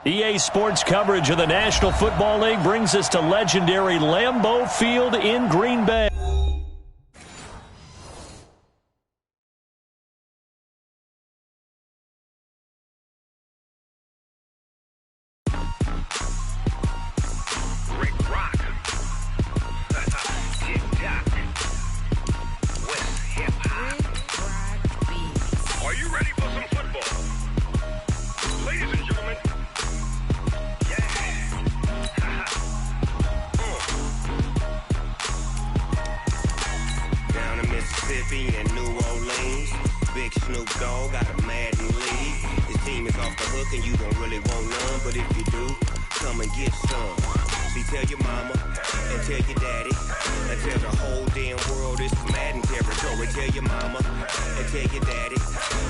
EA Sports coverage of the National Football League brings us to legendary Lambeau Field in Green Bay. And New Orleans, big Snoop Dogg got a Madden league. His team is off the hook and you don't really want none, but if you do, come and get some. See, tell your mama and tell your daddy and tell the whole damn world this is Madden territory. Tell your mama and tell your daddy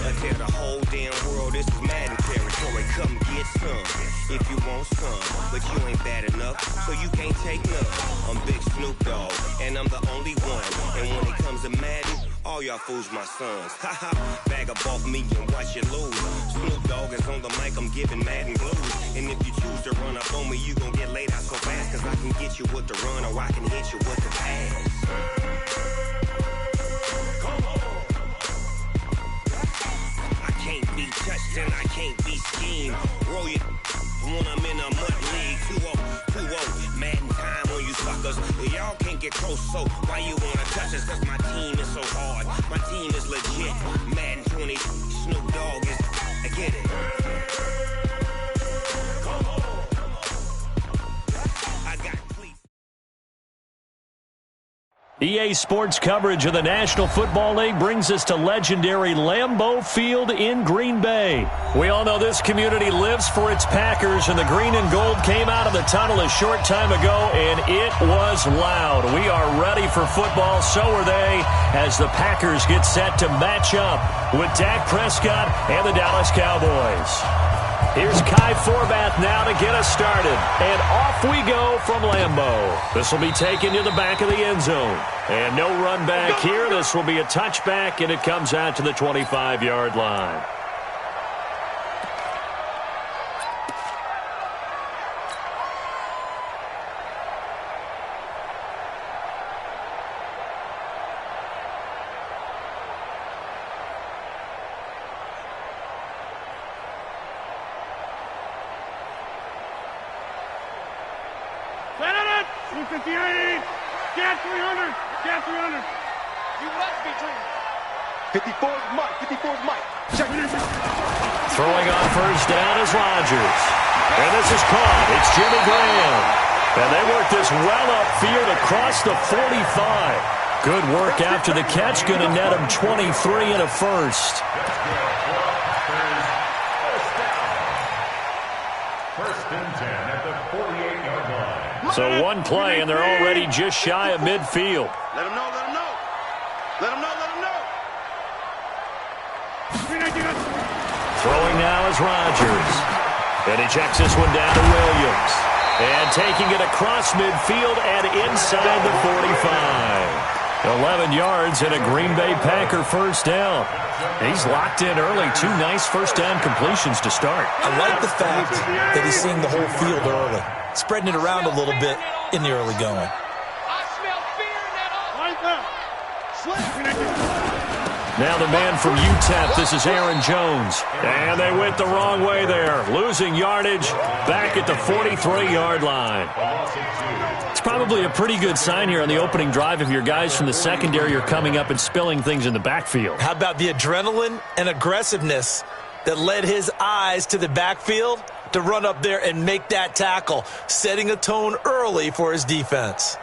and tell the whole damn world this is Madden territory. Come get some if you want some, but you ain't bad enough, so you can't take none. I'm Big Snoop Dogg and I'm the only one, and when it comes to Madden, all y'all fools my sons. Haha, bag up off me and watch you lose. Snoop Dogg is on the mic, I'm giving Madden blues. And if you choose to run up on me, you gon' get laid out so fast, cause I can get you with the run or I can hit you with the pass. Come on. I can't be touched and I can't be schemed. Roll you when I'm in a mud league. 2-0, Madden time on you suckers. Y'all can't get close, so why you wanna touch us? Cause my team is so hard. My team is legit. Madden 20, Snoop Dogg is, I get it. Come on. I got cleats. EA Sports coverage of the National Football League brings us to legendary Lambeau Field in Green Bay. We all know this community lives for its Packers, and the green and gold came out of the tunnel a short time ago, and it was loud. We are ready for football, so are they, as the Packers get set to match up with Dak Prescott and the Dallas Cowboys. Here's Kai Forbath now to get us started. And off we go from Lambeau. This will be taken to the back of the end zone. And no run back here. This will be a touchback, and it comes out to the 25-yard line. Get 300! Get 300! You must be dreaming. 54's Mike. 54's Mike. Check it. Throwing on first down is Rodgers. And this is caught. It's Jimmy Graham. And they work this well upfield across the 45. Good work after the catch. Going to net him 23 and a first. First and 10 at the 48-yard line. So one play, and they're already just shy of midfield. Let him know, let him know. Let him know, let him know. Throwing now is Rodgers. And he checks this one down to Williams. And taking it across midfield and inside the 45. 11 yards and a Green Bay Packer first down. He's locked in early. 2 nice first down completions to start. I like the fact that he's seeing the whole field early, spreading it around a little bit in the early going. I smell fear in that Now the man from UTEP, this is Aaron Jones. And they went the wrong way there. Losing yardage back at the 43-yard line. It's probably a pretty good sign here on the opening drive if your guys from the secondary are coming up and spilling things in the backfield. How about the adrenaline and aggressiveness that led his eyes to the backfield to run up there and make that tackle, setting a tone early for his defense.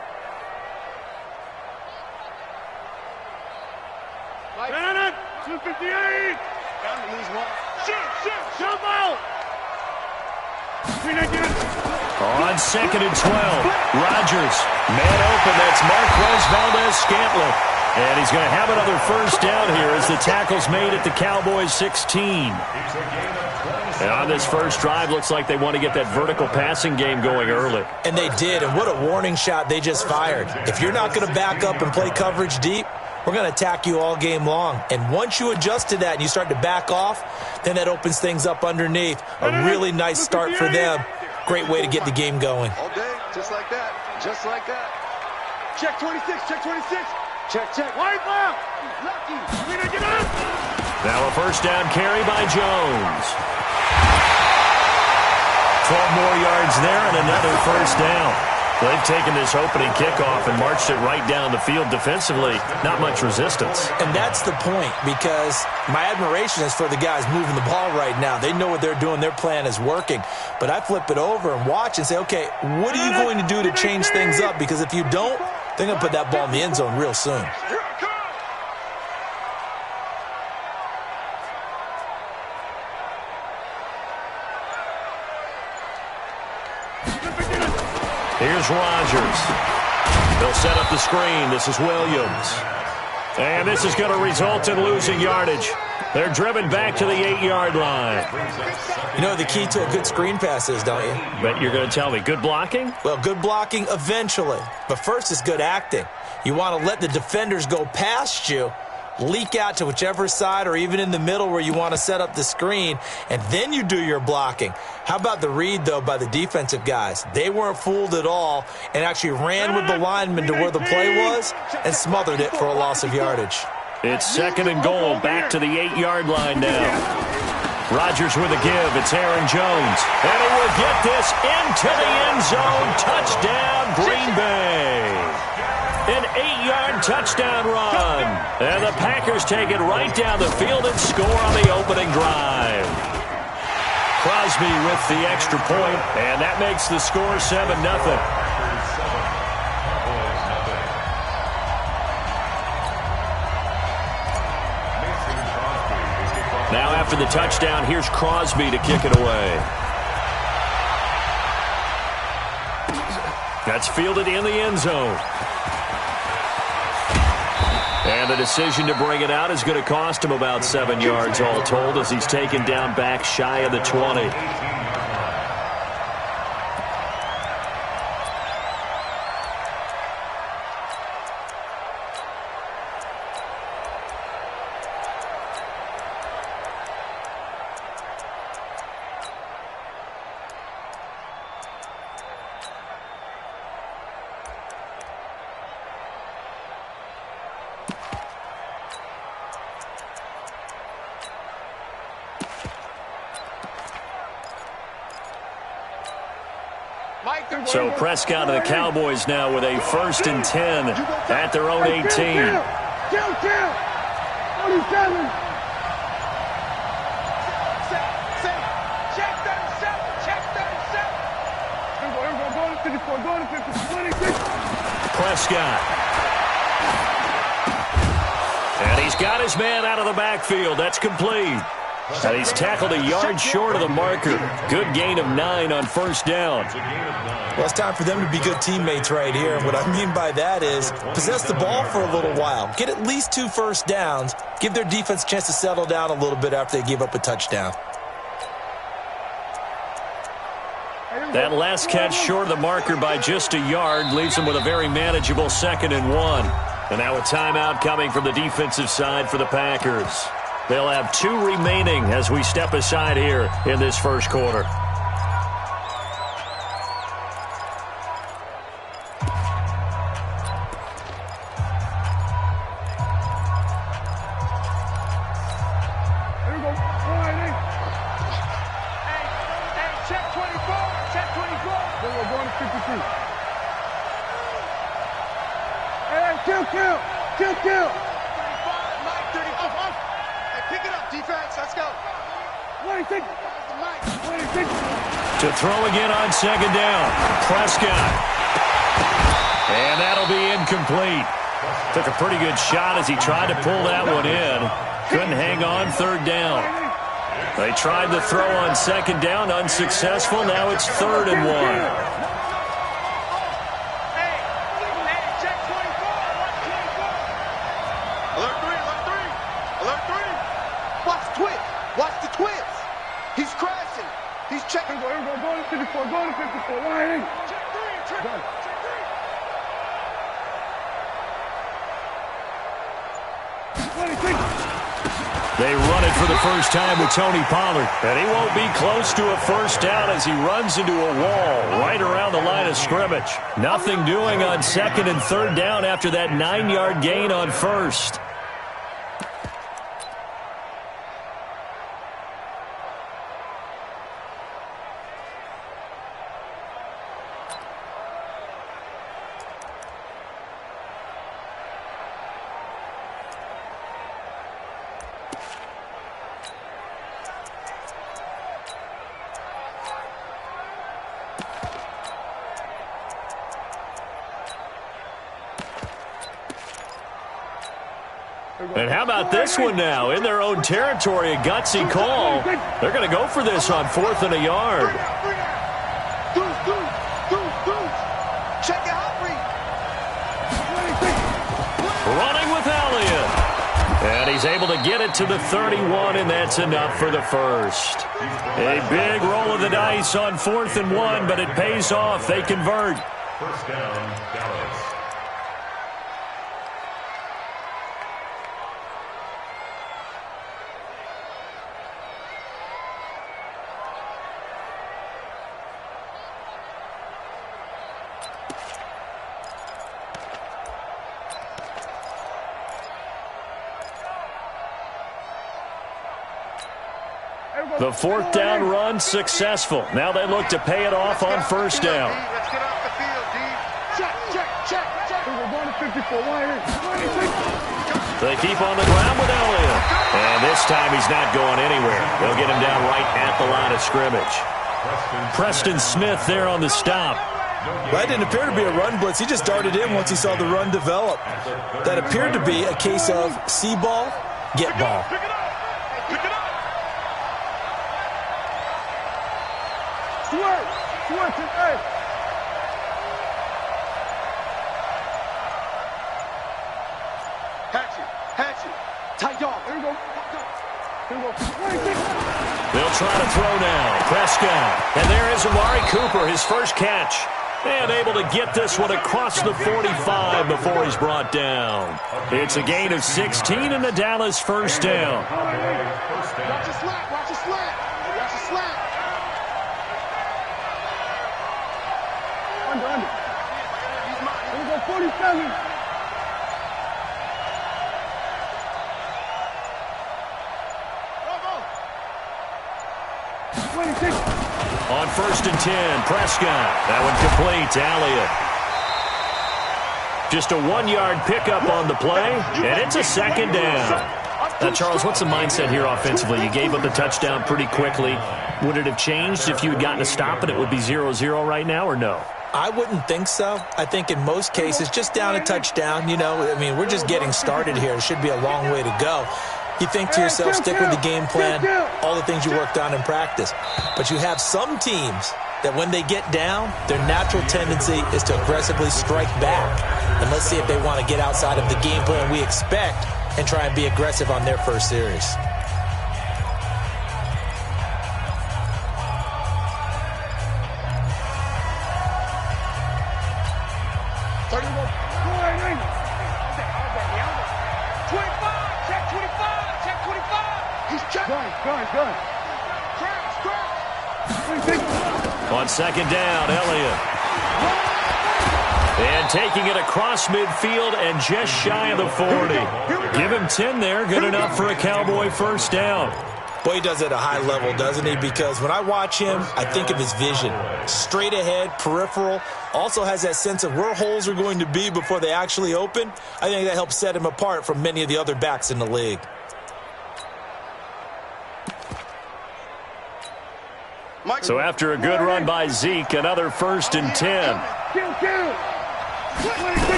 Bennett, 258. Down to lose one. Jump out. On second and 12, Rodgers, man open, that's Marquez Valdez-Scantling. And he's going to have another first down here as the tackle's made at the Cowboys 16. And on this first drive, looks like they want to get that vertical passing game going early. And they did, and what a warning shot they just fired. If you're not going to back up and play coverage deep, we're going to attack you all game long. And once you adjust to that and you start to back off, then that opens things up underneath. A really nice start for them. Great way to get the game going. All day, just like that. Just like that. Check 26, check 26. Check, check. White left. Lucky. We're going to get up. Now a first down carry by Jones. 12 more yards there and another first down. They've taken this opening kickoff and marched it right down the field defensively. Not much resistance. And that's the point, because my admiration is for the guys moving the ball right now. They know what they're doing. Their plan is working. But I flip it over and watch and say, okay, what are you going to do to change things up? Because if you don't, they're going to put that ball in the end zone real soon. Here's Rodgers. They'll set up the screen. This is Williams. And this is going to result in losing yardage. They're driven back to the 8-yard line. You know what the key to a good screen pass is, don't you? But you're going to tell me, good blocking? Well, good blocking eventually. But first is good acting. You want to let the defenders go past you, leak out to whichever side or even in the middle where you want to set up the screen, and then you do your blocking. How about the read, though, by the defensive guys? They weren't fooled at all and actually ran with the lineman to where the play was and smothered it for a loss of yardage. It's second and goal, back to the 8-yard line now. Rodgers with a give. It's Aaron Jones. And he will get this into the end zone. Touchdown, Green Bay. An 8-yard touchdown run. And the Packers take it right down the field and score on the opening drive. Crosby with the extra point, and that makes the score 7-0. Now after the touchdown, here's Crosby to kick it away. That's fielded in the end zone. And the decision to bring it out is going to cost him about 7 yards all told, as he's taken down back shy of the 20. So Prescott and the Cowboys now with a 1st and 10 at their own 18. Prescott. And he's got his man out of the backfield. That's complete. And he's tackled a yard short of the marker. Good gain of 9 on 1st down. Well, it's time for them to be good teammates right here. And what I mean by that is possess the ball for a little while. Get at least 2 first downs. Give their defense a chance to settle down a little bit after they give up a touchdown. That last catch short of the marker by just a yard leaves them with a very manageable 2nd and 1. And now a timeout coming from the defensive side for the Packers. They'll have 2 remaining as we step aside here in this first quarter. To throw again on 2nd down. Prescott. And that'll be incomplete. Took a pretty good shot as he tried to pull that one in. Couldn't hang on 3rd down. They tried to throw on 2nd down. Unsuccessful. Now it's 3rd and 1. They run it for the first time with Tony Pollard. And he won't be close to a first down as he runs into a wall right around the line of scrimmage. Nothing doing on second and third down after that 9-yard gain on first. And how about this one now? In their own territory, a gutsy call. They're going to go for this on 4th and a yard. Running with Elliott. And he's able to get it to the 31, and that's enough for the first. A big roll of the dice on 4th and 1, but it pays off. They convert. First down, Dallas. The 4th down run successful. Now they look to pay it off on first down. Let's get off the field, D. Check. We're going to 54. They keep on the ground with Elliott. And this time he's not going anywhere. They'll get him down right at the line of scrimmage. Preston Smith there on the stop. That didn't appear to be a run blitz. He just darted in once he saw the run develop. That appeared to be a case of see ball, get ball. Pick it up. Swerve to earth. Hatchet. Tight dog. Here we go. They'll try to throw now. Prescott. And there is Amari Cooper, his first catch. And able to get this one across the 45 before he's brought down. It's a gain of 16 and the Dallas first down. Watch your slap. Under. Here we go, 47. On 1st and 10, Prescott. That one complete to Elliott. Just a 1-yard pickup on the play, and it's a second down. Now, Charles, what's the mindset here offensively? You gave up the touchdown pretty quickly. Would it have changed if you had gotten a stop and it would be 0-0 right now, or no? I wouldn't think so. I think in most cases, just down a touchdown, we're just getting started here. It should be a long way to go. You think to yourself, stick with the game plan, all the things you worked on in practice. But you have some teams that when they get down, their natural tendency is to aggressively strike back. And let's see if they want to get outside of the game plan we expect and try and be aggressive on their first series. On second down, Elliott. And taking it across midfield and just shy of the 40. Give him 10 there, good enough for a Cowboy first down. Boy, he does it at a high level, doesn't he? Because when I watch him, I think of his vision. Straight ahead, peripheral. Also has that sense of where holes are going to be before they actually open. I think that helps set him apart from many of the other backs in the league. So after a good run by Zeke, another 1st and 10.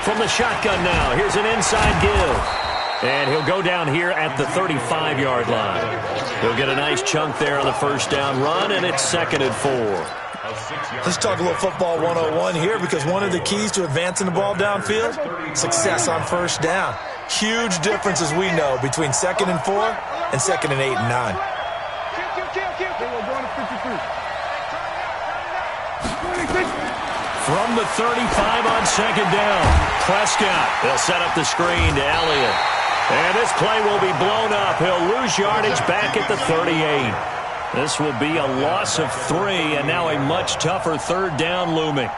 From the shotgun now, here's an inside give. And he'll go down here at the 35-yard line. He'll get a nice chunk there on the first down run, and it's 2nd and 4. Let's talk a little football 101 here, because one of the keys to advancing the ball downfield, success on first down. Huge difference, as we know, between 2nd and 4 and 2nd and 8 and 9. From the 35 on second down, Prescott. They'll set up the screen to Elliott. And this play will be blown up. He'll lose yardage back at the 38. This will be a loss of 3, and now a much tougher third down looming.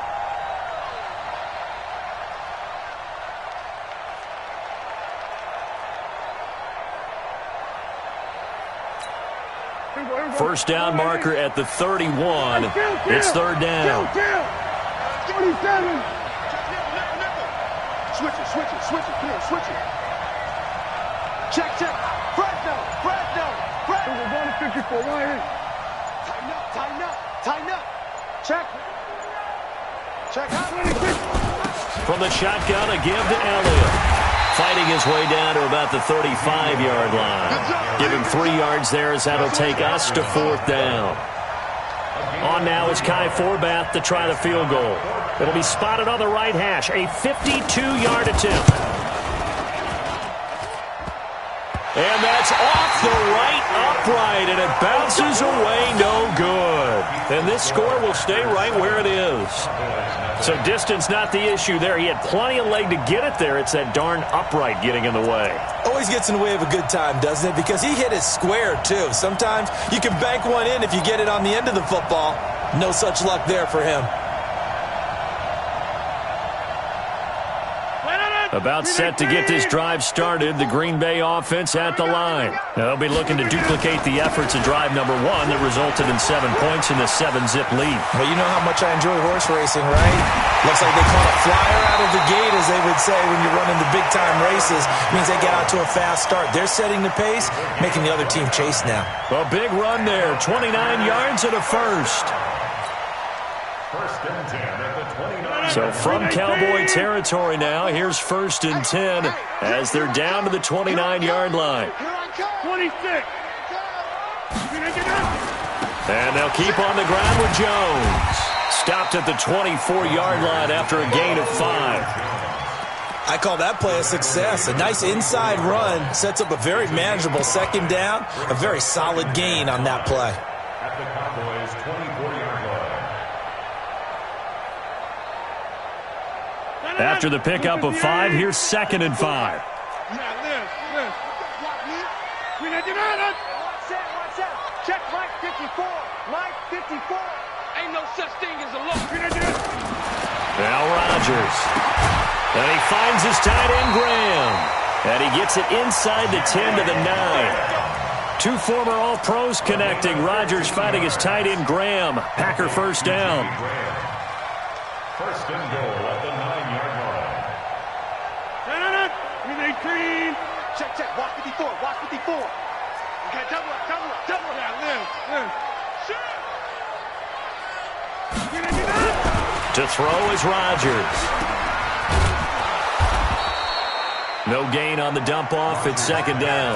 First down marker at the 31. It's third down. 27. Switch it. Come on, switch it. Check. Fresno. We're going to 54. Why? Tighten up. Check. From the shotgun, a give to Elliott. Fighting his way down to about the 35-yard line. Give him 3 yards there as that'll take us to fourth down. On now is Kai Forbath to try the field goal. It'll be spotted on the right hash. A 52-yard attempt. And that's off the right upright, and it bounces away no good. And this score will stay right where it is. So distance not the issue there. He had plenty of leg to get it there. It's that darn upright getting in the way. Always gets in the way of a good time, doesn't it? Because he hit it square, too. Sometimes you can bank one in if you get it on the end of the football. No such luck there for him. About set to get this drive started, the Green Bay offense at the line. They'll be looking to duplicate the efforts of drive number 1 that resulted in 7 points in the 7-zip lead. Well, you know how much I enjoy horse racing, right? Looks like they caught a flyer out of the gate, as they would say when you're running the big-time races. Means they get out to a fast start. They're setting the pace, making the other team chase now. A big run there, 29 yards and a first. First and 10 at the 29. So from Cowboy territory now, here's 1st and 10 as they're down to the 29-yard line. 26. And they'll keep on the ground with Jones. Stopped at the 24-yard line after a gain of 5. I call that play a success. A nice inside run sets up a very manageable second down. A very solid gain on that play. At the Cowboys' 24-yard line. After the pickup of 5, here's 2nd and 5. Watch out. Check Mike 54. Mike 54. Ain't no such thing as a look. Now Rodgers. And he finds his tight end, Graham. And he gets it inside the 10 to the 9. 2 former All-Pros connecting. Rodgers fighting his tight end, Graham. Packer first down. First and goal at the 9-yard line. Check. Watch 54. Okay, double up. Yeah, To throw is Rodgers. No gain on the dump off. It's 2nd down.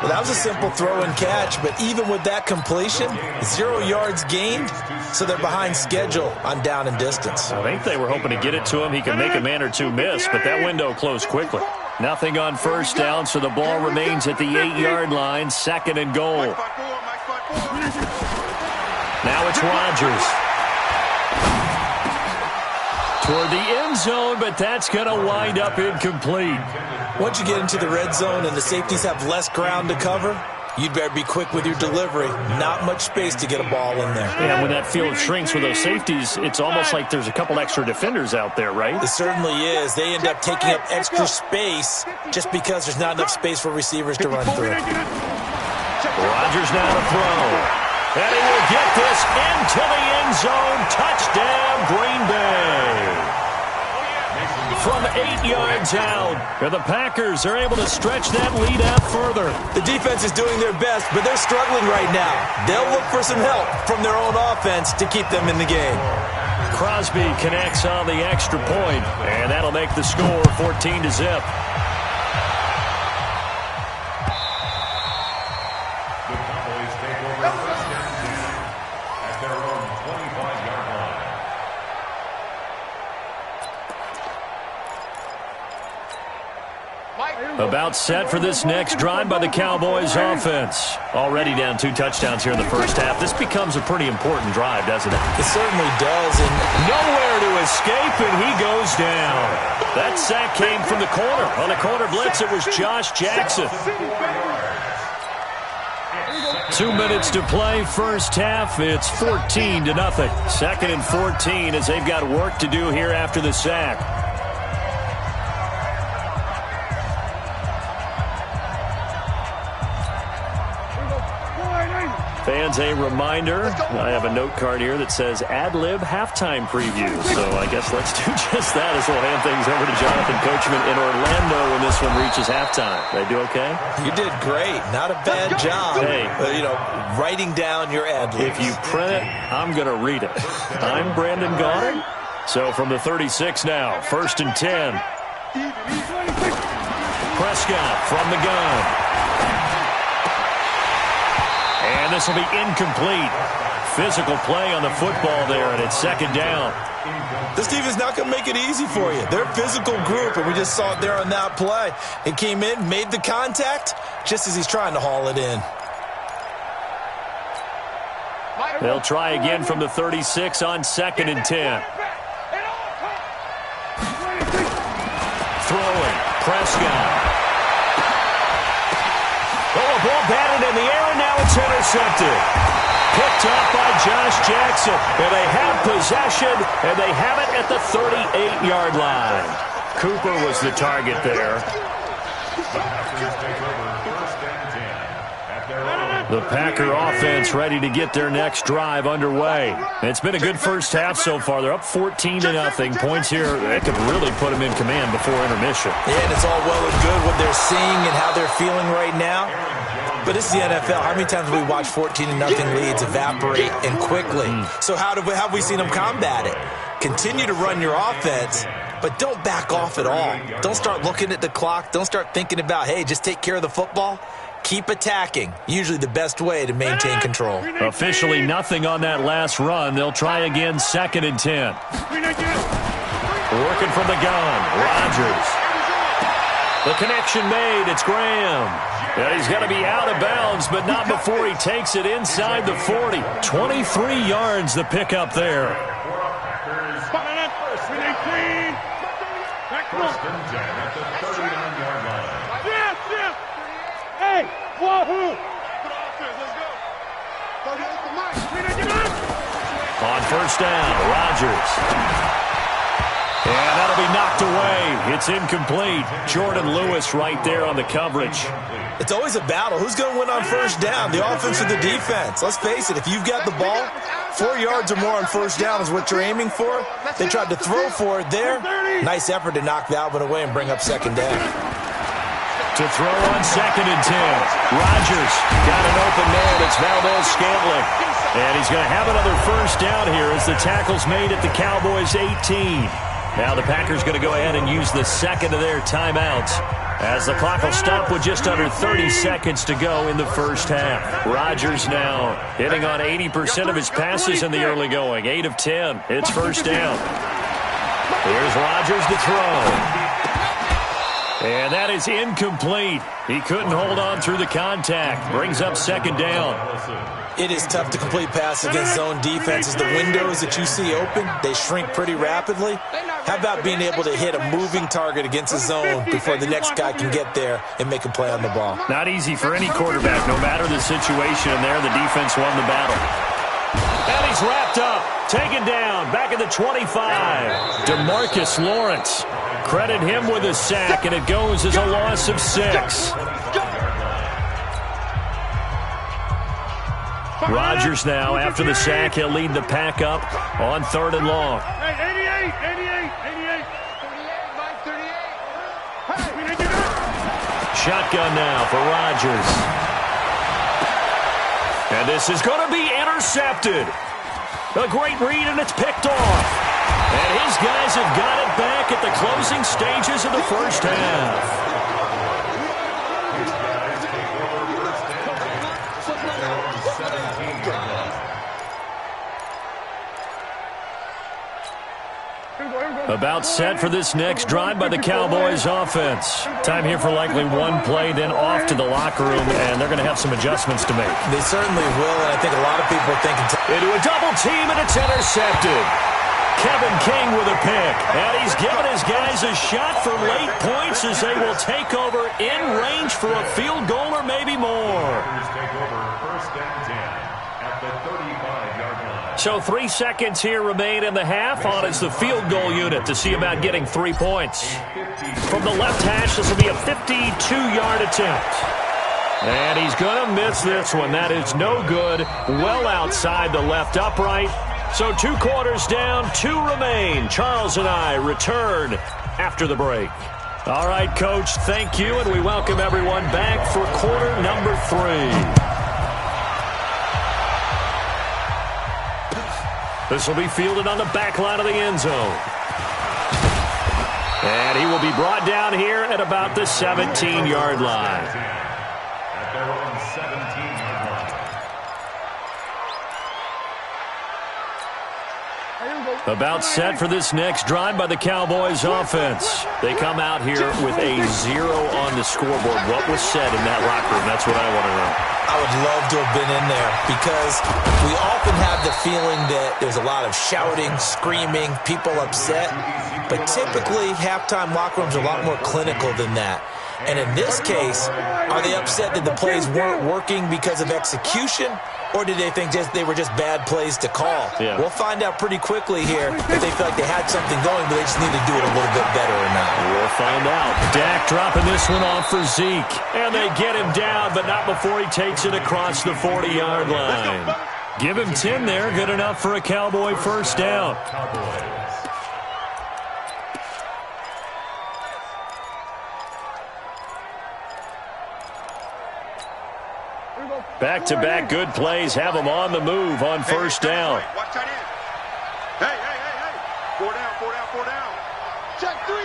Well, that was a simple throw and catch, but even with that completion, 0 yards gained, so they're behind schedule on down and distance. I think they were hoping to get it to him. He could make a man or two miss, but that window closed quickly. Nothing on first down, so the ball remains at the 8-yard line, 2nd and goal. Now it's Rodgers. Toward the end zone, but that's going to wind up incomplete. Once you get into the red zone and the safeties have less ground to cover, you'd better be quick with your delivery. Not much space to get a ball in there. Yeah, when that field shrinks with those safeties, it's almost like there's a couple extra defenders out there, right? It certainly is. They end up taking up extra space just because there's not enough space for receivers to run through. Rodgers now to throw. And he will get this into the end zone. Touchdown, Green Bay. From 8 yards out, and the Packers are able to stretch that lead out further. The defense is doing their best, but they're struggling right now. They'll look for some help from their own offense to keep them in the game. Crosby connects on the extra point, and that'll make the score 14-0. About set for this next drive by the Cowboys offense. Already down 2 touchdowns here in the first half. This becomes a pretty important drive, doesn't it? It certainly does. And nowhere to escape, and he goes down. That sack came from the corner. On the corner blitz, it was Josh Jackson. 2 minutes to play, first half. It's 14-0. 2nd and 14 as they've got work to do here after the sack. Fans, a reminder, I have a note card here that says ad-lib halftime preview. So I guess let's do just that as we'll hand things over to Jonathan Coachman in Orlando when this one reaches halftime. Did I do okay? You did great. Not a bad job. Hey, writing down your ad-libs. If you print it, I'm going to read it. I'm Brandon Gaudin. So from the 36 now, 1st and 10. Prescott from the gun. And this will be incomplete. Physical play on the football there, and it's 2nd down. This defense is not going to make it easy for you. They're a physical group, and we just saw it there on that play. It came in, made the contact, just as he's trying to haul it in. They'll try again from the 36 on 2nd and 10. Throwing, Prescott. Oh, a ball batted in the air, and now it's intercepted. Picked up by Josh Jackson. And they have possession, and they have it at the 38-yard line. Cooper was the target there. The Packer offense ready to get their next drive underway. It's been a good first half so far. They're up 14-0. Points here that could really put them in command before intermission. Yeah, and it's all well and good what they're seeing and how they're feeling right now. But this is the NFL. How many times have we watched 14-0 leads evaporate and quickly? So how have we seen them combat it? Continue to run your offense, but don't back off at all. Don't start looking at the clock. Don't start thinking about, hey, just take care of the football. Keep attacking. Usually the best way to maintain control. Officially nothing on that last run. They'll try again 2nd and 10. Working from the gun. Rodgers. The connection made. It's Graham. Yeah, he's got to be out of bounds, but not before he takes it inside the 40. 23 yards the pickup there. Hey, wahoo! On 1st down, Rodgers. And that'll be knocked away. It's incomplete. Jordan Lewis right there on the coverage. It's always a battle. Who's going to win on 1st down, the offense or the defense? Let's face it, if you've got the ball, 4 yards or more on 1st down is what you're aiming for. They tried to throw for it there. Nice effort to knock that one away and bring up 2nd down. To throw on 2nd and 10. Rodgers got an open man. It's Valdez-Scantling. And he's going to have another 1st down here as the tackle's made at the Cowboys' 18. Now the Packers going to go ahead and use the 2nd of their timeouts as the clock will stop with just under 30 seconds to go in the first half. Rodgers now hitting on 80% of his passes in the early going. 8 of 10. It's 1st down. Here's Rodgers to throw. And that is incomplete. He couldn't hold on through the contact. Brings up 2nd down. It is tough to complete passes against zone defenses. The windows that you see open, they shrink pretty rapidly. How about being able to hit a moving target against a zone before the next guy can get there and make a play on the ball? Not easy for any quarterback. No matter the situation there, the defense won the battle. And he's wrapped up. Taken down. Back at the 25. DeMarcus Lawrence. Credit him with a sack, and it goes as a loss of 6. Rodgers now, after the sack, he'll lead the pack up on 3rd and long. 88. Shotgun now for Rodgers. And this is going to be intercepted. A great read, and it's picked off. And his guys have got it back at the closing stages of the first half. About set for this next drive by the Cowboys offense. Time here for likely one play, then off to the locker room, and they're going to have some adjustments to make. They certainly will, and I think a lot of people are thinking... Into a double team, and it's intercepted. Kevin King with a pick, and he's given his guys a shot for late points as they will take over in range for a field goal or maybe more. Take over first and 10 at the 35-yard line. So 3 seconds here remain in the half. On is the field goal unit to see about getting 3 points. From the left hash, this will be a 52-yard attempt. And he's going to miss this one. That is no good. Well outside the left upright. So 2 quarters down, 2 remain. Charles and I return after the break. All right, Coach, thank you, and we welcome everyone back for quarter number 3. This will be fielded on the back line of the end zone. And he will be brought down here at about the 17-yard line. At their own 17-yard line. About set for this next drive by the Cowboys offense. They come out here with a 0 on the scoreboard. What was said in that locker room? That's what I want to know. I would love to have been in there because we often have the feeling that there's a lot of shouting, screaming, people upset. But typically, halftime locker rooms are a lot more clinical than that. And in this case, are they upset that the plays weren't working because of execution? Or did they think they were just bad plays to call? Yeah. We'll find out pretty quickly here if they feel like they had something going, but they just need to do it a little bit better or not. We'll find out. Dak dropping this one off for Zeke. And they get him down, but not before he takes it across the 40-yard line. Give him 10 there. Good enough for a Cowboy first down. Back-to-back good plays have them on the move on first down. Watch tight end. Hey. 4 down. Check 3.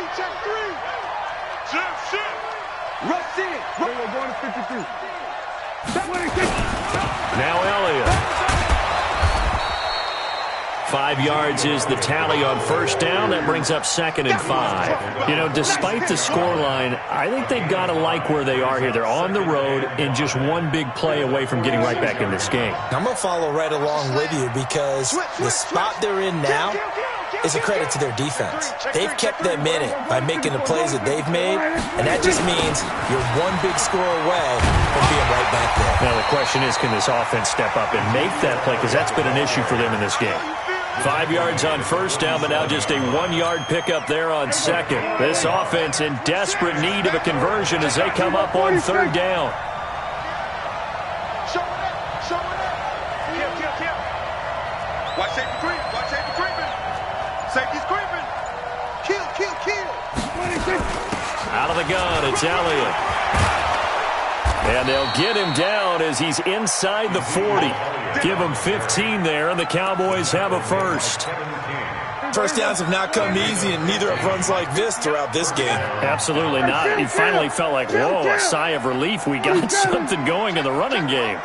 Shift. Rush in. We're going to 52. Now Elliott. 5 yards is the tally on first down. That brings up 2nd and 5. You know, despite the scoreline, I think they've got to like where they are here. They're on the road and just one big play away from getting right back in this game. I'm going to follow right along with you because the spot they're in now is a credit to their defense. They've kept them in it by making the plays that they've made, and that just means you're one big score away from being right back there. Now the question is, can this offense step up and make that play? Because that's been an issue for them in this game. 5 yards on first down, but now just a 1-yard pickup there on second. This offense in desperate need of a conversion as they come up on third down. Show it up. Kill. Watch safety creeping. Safety's creeping. Kill. Out of the gun, it's Elliott. And they'll get him down as he's inside the 40. Give him 15 there, and the Cowboys have a first. First downs have not come easy, and neither have runs like this throughout this game. Absolutely not. He finally felt like, whoa, a sigh of relief. We got something going in the running game.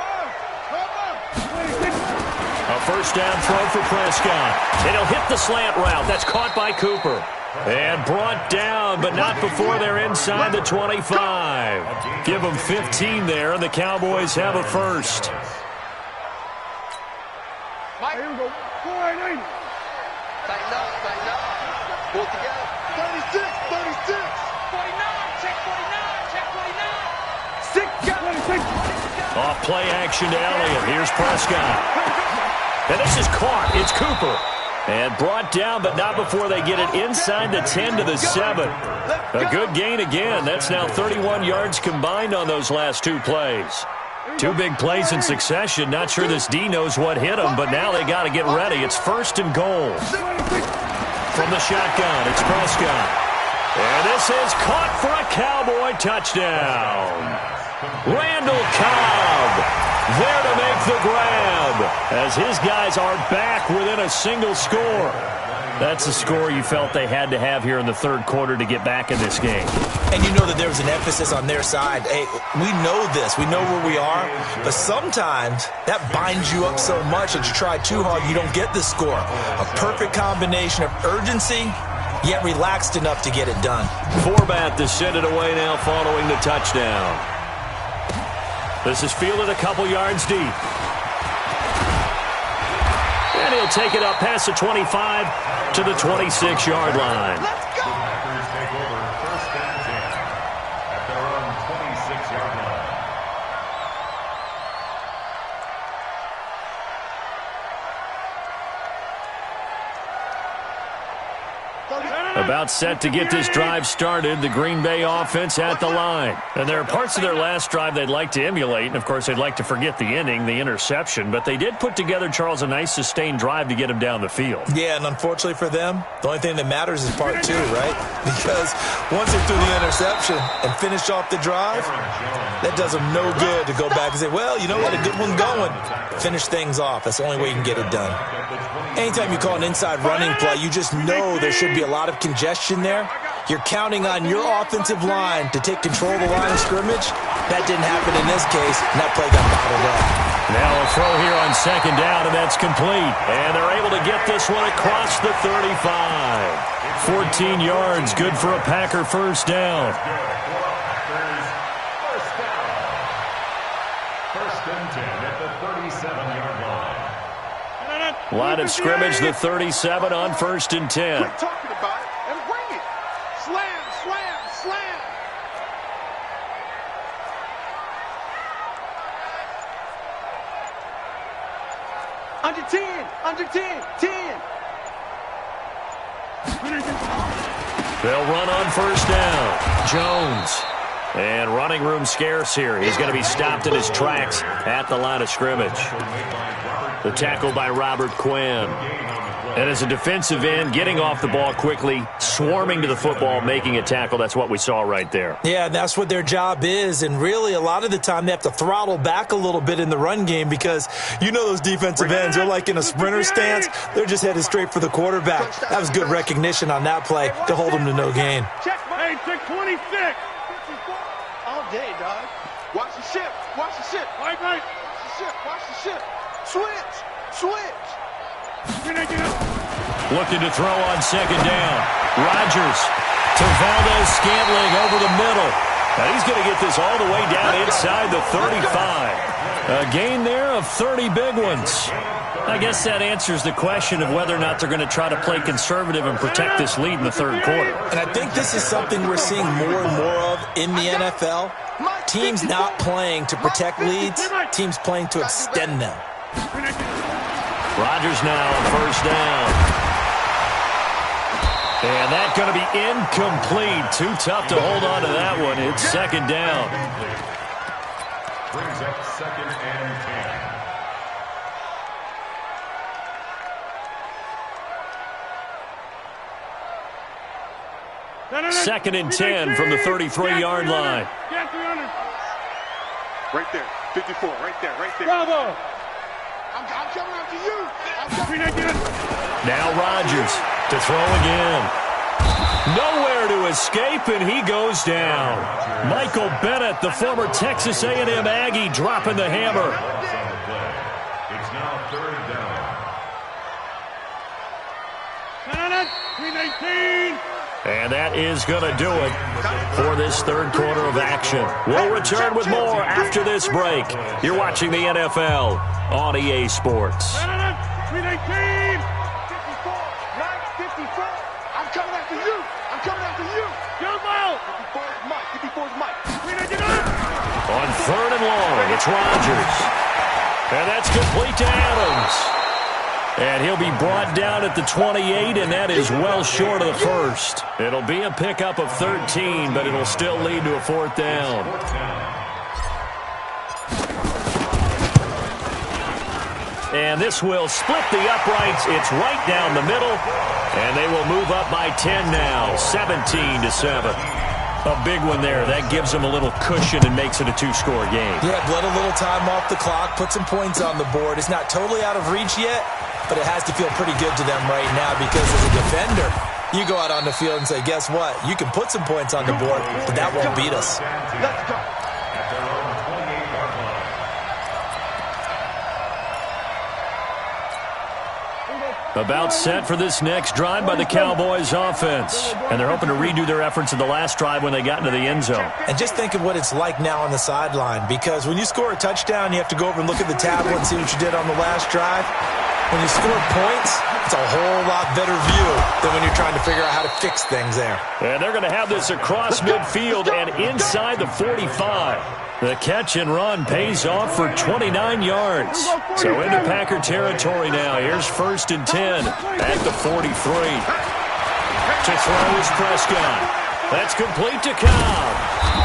A first down throw for Prescott. And he'll hit the slant route. That's caught by Cooper. And brought down, but not before they're inside the 25. Give them 15 there, and the Cowboys have a first. Mike, here we go. 4-8. Tighten up. Pull together. 36. 49. Check 49. 6. Off play action to Elliott. Here's Prescott. And this is caught. It's Cooper. And brought down, but not before they get it inside the 10 to the 7. A good gain again. That's now 31 yards combined on those last 2 plays. 2 big plays in succession. Not sure this D knows what hit them, but now they got to get ready. It's 1st and goal. From the shotgun, it's Prescott. And this is caught for a Cowboy touchdown. Randall Cobb there to make the grab as his guys are back within a single score. That's the score you felt they had to have here in the third quarter to get back in this game. And you know that there was an emphasis on their side. Hey, we know this. We know where we are. But sometimes that binds you up so much that you try too hard, you don't get the score. A perfect combination of urgency, yet relaxed enough to get it done. Forbat to send it away now following the touchdown. This is fielded a couple yards deep. And he'll take it up past the 25 to the 26-yard line. Let's go! Packers take over first and 10 at their own 26-yard line. About set to get this drive started, the Green Bay offense at the line. And there are parts of their last drive they'd like to emulate, and of course they'd like to forget the inning, the interception, but they did put together, Charles, a nice sustained drive to get him down the field. Yeah, and unfortunately for them, the only thing that matters is part two, right? Because once they threw the interception and finished off the drive, that does them no good to go back and say, well, you know what, a good one going. Finish things off. That's the only way you can get it done. Anytime you call an inside running play, you just know there should be a lot of congestion there. You're counting on your offensive line to take control of the line of scrimmage. That didn't happen in this case, and that play got bottled up. Now a throw here on second down, and that's complete. And they're able to get this one across the 35. 14 yards, good for a Packer first down. First and 10 at the 37-yard line. Line of scrimmage, the 37 on first and 10. Quit talking about it and bring it. Slam, slam, slam. Under 10, under 10, 10. They'll run on first down. Jones. And running room scarce here. He's going to be stopped in his tracks at the line of scrimmage. The tackle by Robert Quinn. And as a defensive end, getting off the ball quickly, swarming to the football, making a tackle. That's what we saw right there. Yeah, that's what their job is. And really, a lot of the time, they have to throttle back a little bit in the run game because you know those defensive ends, they're like in a sprinter stance. They're just headed straight for the quarterback. That was good recognition on that play to hold them to no gain. Check, hey, check 26. All day, dog. Watch the ship. Watch the ship. Right. Watch the ship. Watch the ship. Switch. Switch. Looking to throw on second down. Rodgers to Valdez-Scantling over the middle. Now he's going to get this all the way down inside the 35. A gain there of 30 big ones. I guess that answers the question of whether or not they're going to try to play conservative and protect this lead in the third quarter. And I think this is something we're seeing more and more of in the NFL. Teams not playing to protect leads, teams playing to extend them. Rodgers now on first down. And that's going to be incomplete. Too tough to hold on to that one. It's second down. Brings up second and 10. Second and 10 from the 33-yard line. Right there, 54, right there, right there. Bravo! I'm coming after you. Now Rodgers to throw again. Nowhere to escape, and he goes down. Michael Bennett, the former Texas A&M Aggie, dropping the hammer. It's now third down. 18. And that is going to do it for this third quarter of action. We'll return with more after this break. You're watching the NFL on EA Sports. 18. 54, 54. I'm coming after you. I'm coming after you. Jump out. 54 is Mike. 54 is Mike. On third and long, it's Rodgers. And that's complete to Adams. And he'll be brought down at the 28, and that is well short of the first. It'll be a pickup of 13, but it'll still lead to a fourth down. And this will split the uprights. It's right down the middle, and they will move up by 10 now, 17-7. A big one there. That gives them a little cushion and makes it a two-score game. Yeah, let a little time off the clock, put some points on the board. It's not totally out of reach yet, but it has to feel pretty good to them right now because as a defender, you go out on the field and say, guess what? You can put some points on the board, but that won't beat us. Let's go. At their own 28-yard line. About set for this next drive by the Cowboys offense. And they're hoping to redo their efforts in the last drive when they got into the end zone. And just think of what it's like now on the sideline, because when you score a touchdown, you have to go over and look at the tablet and see what you did on the last drive. When you score points, it's a whole lot better view than when you're trying to figure out how to fix things there. And they're going to have this across midfield and inside the 45. The catch and run pays off for 29 yards. So into Packer territory now. Here's 1st and 10 at the 43. To throw is Prescott. That's complete to Cobb.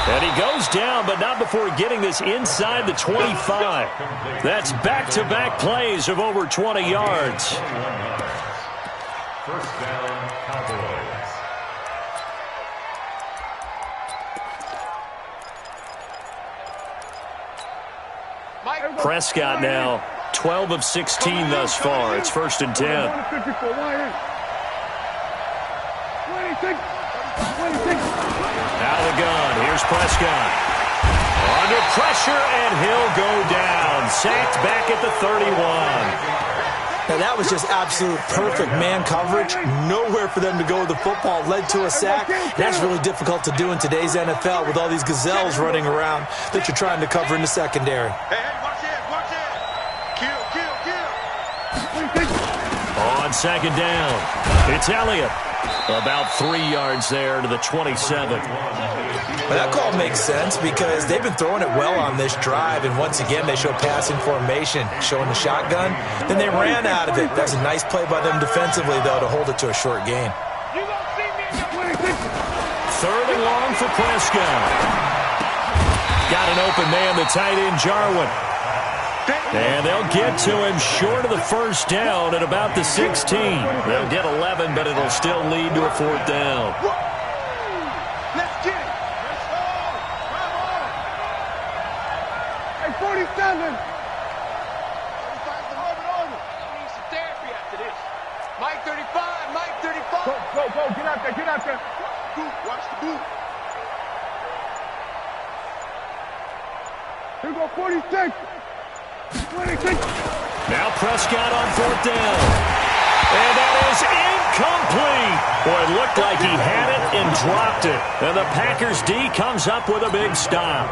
And he goes down, but not before getting this inside the 25. That's back-to-back plays of over 20 yards. 1st down, Cowboys. Prescott now 12 of 16 thus far. It's 1st and 10. Out of the gun. Here's Prescott. Under pressure, and he'll go down. Sacked back at the 31. Now, that was just absolute perfect man coverage. Nowhere for them to go with the football. Led to a sack. That's really difficult to do in today's NFL with all these gazelles running around that you're trying to cover in the secondary. Hey, watch it, watch it. Kill, kill, kill. On 2nd down, it's Elliott. About 3 yards there to the 27. Well, that call makes sense because they've been throwing it well on this drive, and once again they show passing formation, showing the shotgun. Then they ran out of it. That's a nice play by them defensively, though, to hold it to a short gain. 3rd and long for Prescott. Got an open man, the tight end Jarwin. And they'll get to him short of the 1st down at about the 16. They'll get 11, but it'll still lead to a 4th down. Let's get it. Let's go. Come on. Hey, 47. 45's the hold it over. We need some therapy after this. Mike 35, Mike 35. Go. Get out there, get out there. Boot, watch the boot. Here we go, 46. 26. Now Prescott on 4th down. And that is incomplete. Boy, it looked like he had it and dropped it. And the Packers D comes up with a big stop.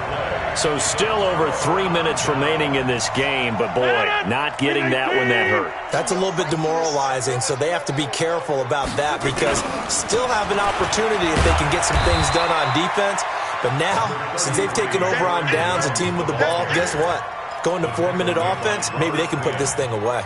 So still over 3 minutes remaining in this game, but boy, not getting that one that hurt. That's a little bit demoralizing, so they have to be careful about that because still have an opportunity if they can get some things done on defense. But now, since they've taken over on downs, a team with the ball, guess what? Going to 4-minute offense, maybe they can put this thing away.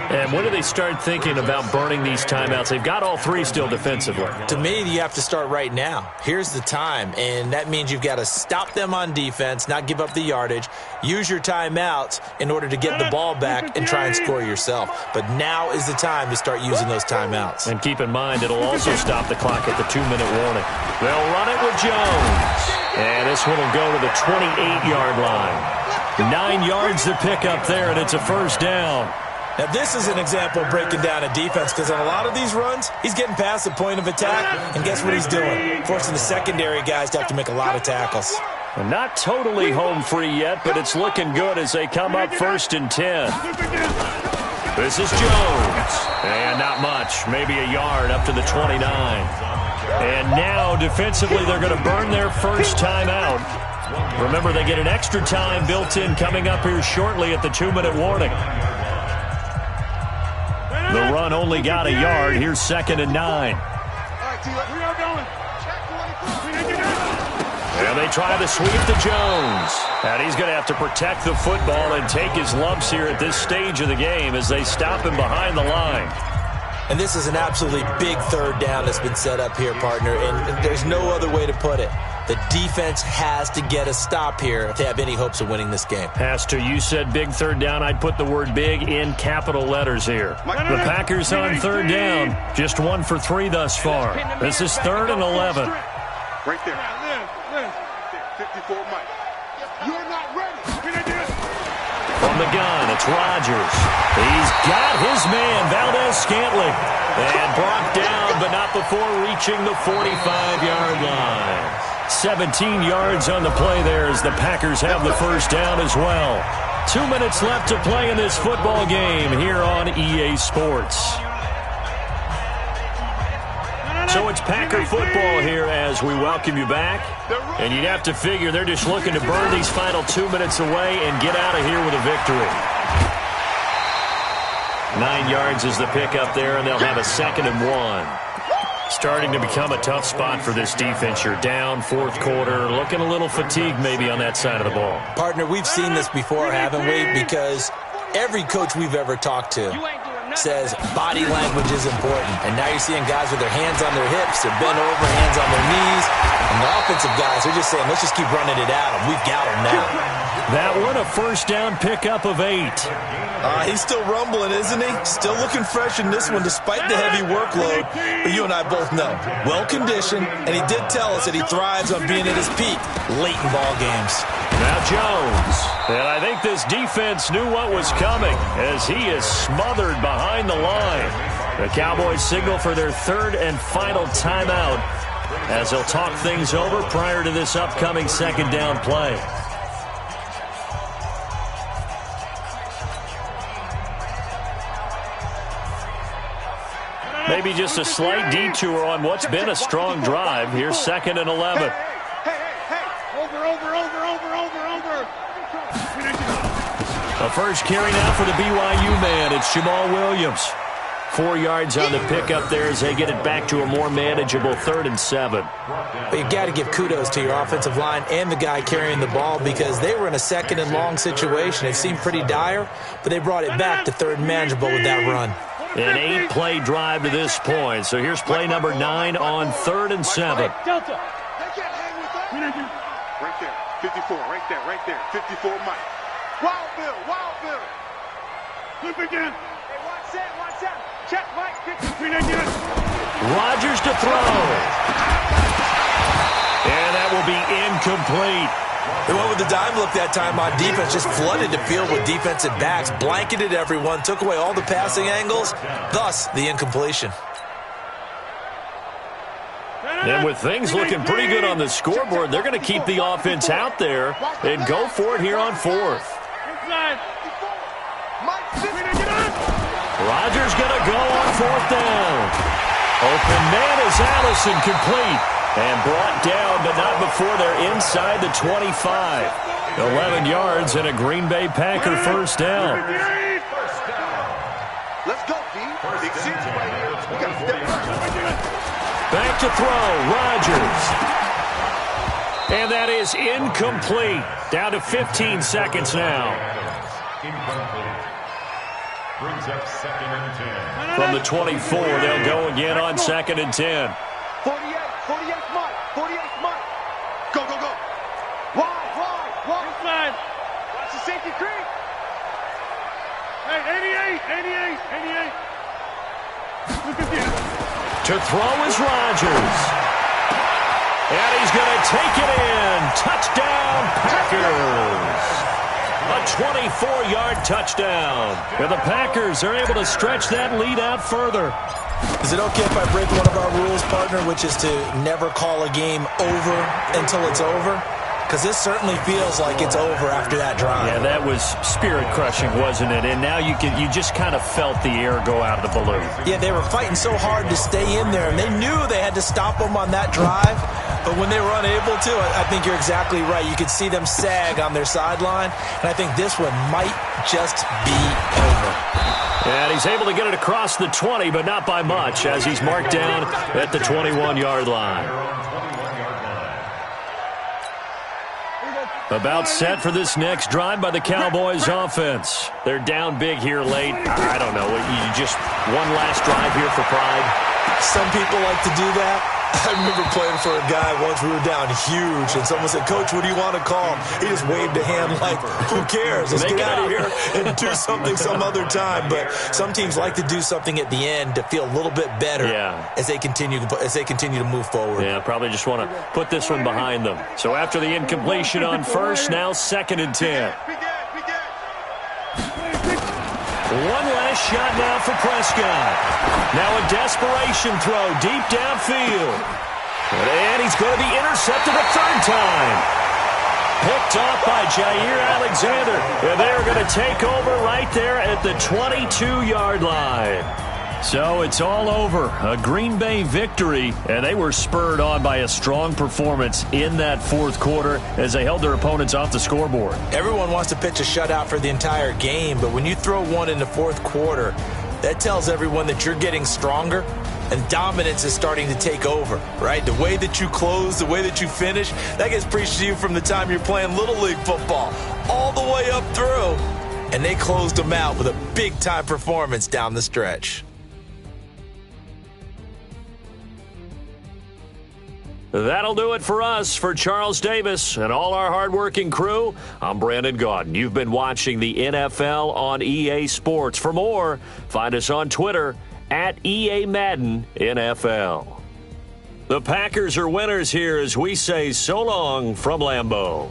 And when do they start thinking about burning these timeouts? They've got all 3 still defensively. To me, you have to start right now. Here's the time, and that means you've got to stop them on defense, not give up the yardage, use your timeouts in order to get the ball back and try and score yourself. But now is the time to start using those timeouts. And keep in mind, it'll also stop the clock at the 2-minute warning. They'll run it with Jones. And this one will go to the 28-yard line. 9 yards to pick up there, and it's a 1st down. Now, this is an example of breaking down a defense because on a lot of these runs, he's getting past the point of attack, and guess what he's doing? Forcing the secondary guys to have to make a lot of tackles. And not totally home free yet, but it's looking good as they come up 1st and 10. This is Jones. And not much, maybe a yard up to the 29. And now, defensively, they're going to burn their first timeout. Remember, they get an extra time built in coming up here shortly at the 2-minute warning. The run only got a yard. Here's 2nd and 9. And they try the sweep to Jones. And he's going to have to protect the football and take his lumps here at this stage of the game as they stop him behind the line. And this is an absolutely big 3rd down that's been set up here, partner, and there's no other way to put it. The defense has to get a stop here if they have any hopes of winning this game. Has to. You said big 3rd down. I'd put the word big in capital letters here. The Packers on 3rd down. Just 1 for 3 thus far. This is 3rd and 11. Right there. Liz. 54 Mike. You're not ready. From the gun, it's Rodgers. He's got his man, Valdez-Scantling. And brought down, but not before reaching the 45-yard line. 17 yards on the play there as the Packers have the first down as well. 2 minutes left to play in this football game here on EA Sports. So it's Packer football here as we welcome you back. And you'd have to figure they're just looking to burn these final 2 minutes away and get out of here with a victory. 9 yards is the pickup there, and they'll have a 2nd and 1. Starting to become a tough spot for this defense. You're down, fourth quarter, looking a little fatigued maybe on that side of the ball. Partner, we've seen this before, haven't we? Because every coach we've ever talked to says body language is important. And now you're seeing guys with their hands on their hips, they're bent over, hands on their knees. And the offensive guys are just saying, let's just keep running it at them. We've got them now. That one, a first down pickup of 8. He's still rumbling, isn't he? Still looking fresh in this one despite the heavy workload. But you and I both know, well-conditioned, and he did tell us that he thrives on being at his peak late in ball games. Now Jones. And I think this defense knew what was coming as he is smothered behind the line. The Cowboys signal for their 3rd and final timeout as they'll talk things over prior to this upcoming 2nd down play. Maybe just a slight detour on what's been a strong drive. Here's 2nd and 11. Hey. Over. A first carry now for the BYU man. It's Jamal Williams. 4 yards on the pickup there as they get it back to a more manageable 3rd and 7. But you've got to give kudos to your offensive line and the guy carrying the ball because they were in a 2nd and long situation. It seemed pretty dire, but they brought it back to 3rd and manageable with that run. An 8-play drive to this point. So here's play number 9 on 3rd and 7. Delta. They can't hang with that. Right there. 54. Right there. 54 Mike. Wild Bill. Flip again. Hey, watch that. Check Mike. Rodgers to throw. And that will be incomplete. They went with the dime look that time on defense, just flooded the field with defensive backs, blanketed everyone, took away all the passing angles, thus the incompletion. And with things looking pretty good on the scoreboard, they're going to keep the offense out there and go for it here on 4th. Rodgers going to go on 4th down. Open man is Allison, complete. And brought down, but not before they're inside the 25. 11 yards and a Green Bay Packer first down. Let's go, D. Big six right here. We got to step up. Back to throw, Rodgers. And that is incomplete. Down to 15 seconds now. Incomplete. Brings up 2nd and 10. From the 24, they'll go again on 2nd and 10. 48 Mike. Go. Wide. Inside. Watch the safety creep. Hey, 88. Look at this. To throw is Rodgers. And he's going to take it in. Touchdown, Packers. A 24-yard touchdown. And the Packers are able to stretch that lead out further. Is it okay if I break one of our rules, partner, which is to never call a game over until it's over? Because this certainly feels like it's over after that drive. Yeah, that was spirit-crushing, wasn't it? And now you just kind of felt the air go out of the balloon. Yeah, they were fighting so hard to stay in there, and they knew they had to stop them on that drive. But when they were unable to, I think you're exactly right. You could see them sag on their sideline, and I think this one might just be over. And he's able to get it across the 20, but not by much, as he's marked down at the 21-yard line. About set for this next drive by the Cowboys offense. They're down big here late. I don't know. You just one last drive here for pride. Some people like to do that. I remember playing for a guy once. We were down huge, and someone said, "Coach, what do you want to call?" He just waved a hand like, "Who cares? Let's get out of here and do something some other time." But some teams like to do something at the end to feel a little bit better as they continue to move forward. Yeah, probably just want to put this one behind them. So after the incompletion on first, now 2nd and 10. One last shot now for Prescott. Now a desperation throw deep downfield. And he's going to be intercepted a 3rd time. Picked off by Jair Alexander. And they're going to take over right there at the 22-yard line. So it's all over. A Green Bay victory, and they were spurred on by a strong performance in that 4th quarter as they held their opponents off the scoreboard. Everyone wants to pitch a shutout for the entire game, but when you throw one in the 4th quarter, that tells everyone that you're getting stronger and dominance is starting to take over, right? The way that you close, the way that you finish, that gets preached to you from the time you're playing Little League football all the way up through, and they closed them out with a big-time performance down the stretch. That'll do it for us. For Charles Davis and all our hardworking crew, I'm Brandon Gaudin. You've been watching the NFL on EA Sports. For more, find us on Twitter at EA Madden NFL. The Packers are winners here as we say so long from Lambeau.